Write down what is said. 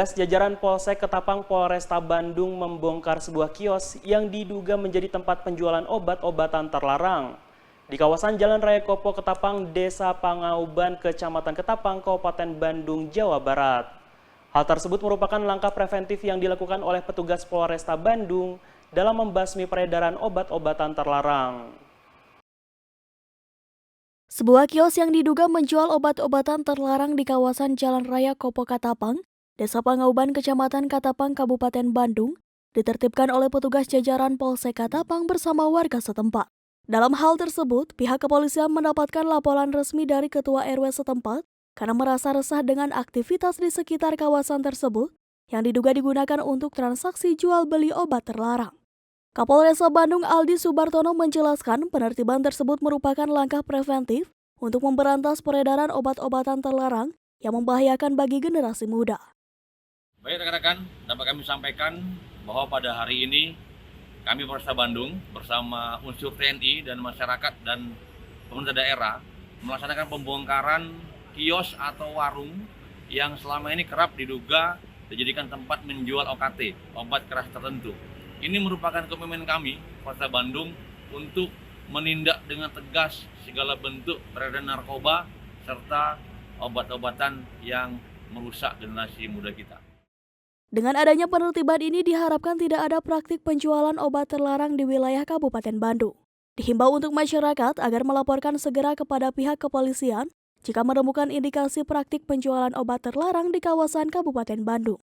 Petugas jajaran Polsek Ketapang Polresta Bandung membongkar sebuah kios yang diduga menjadi tempat penjualan obat-obatan terlarang. Di kawasan Jalan Raya Kopo Ketapang, Desa Pangauban, Kecamatan Ketapang, Kabupaten Bandung, Jawa Barat. Hal tersebut merupakan langkah preventif yang dilakukan oleh petugas Polresta Bandung dalam membasmi peredaran obat-obatan terlarang. Sebuah kios yang diduga menjual obat-obatan terlarang di kawasan Jalan Raya Kopo Katapang, Desa Pangauban, Kecamatan Katapang, Kabupaten Bandung, ditertibkan oleh petugas jajaran Polsek Katapang bersama warga setempat. Dalam hal tersebut, pihak kepolisian mendapatkan laporan resmi dari Ketua RW setempat karena merasa resah dengan aktivitas di sekitar kawasan tersebut yang diduga digunakan untuk transaksi jual beli obat terlarang. Kapolresta Bandung Aldi Subartono menjelaskan penertiban tersebut merupakan langkah preventif untuk memberantas peredaran obat-obatan terlarang yang membahayakan bagi generasi muda. Baik rekan-rekan, dapat kami sampaikan bahwa pada hari ini kami Polresta Bandung bersama unsur TNI dan masyarakat dan pemerintah daerah melaksanakan pembongkaran kios atau warung yang selama ini kerap diduga dijadikan tempat menjual OKT, obat keras tertentu. Ini merupakan komitmen kami, Polresta Bandung, untuk menindak dengan tegas segala bentuk peredaran narkoba serta obat-obatan yang merusak generasi muda kita. Dengan adanya penertiban ini diharapkan tidak ada praktik penjualan obat terlarang di wilayah Kabupaten Bandung. Dihimbau untuk masyarakat agar melaporkan segera kepada pihak kepolisian jika menemukan indikasi praktik penjualan obat terlarang di kawasan Kabupaten Bandung.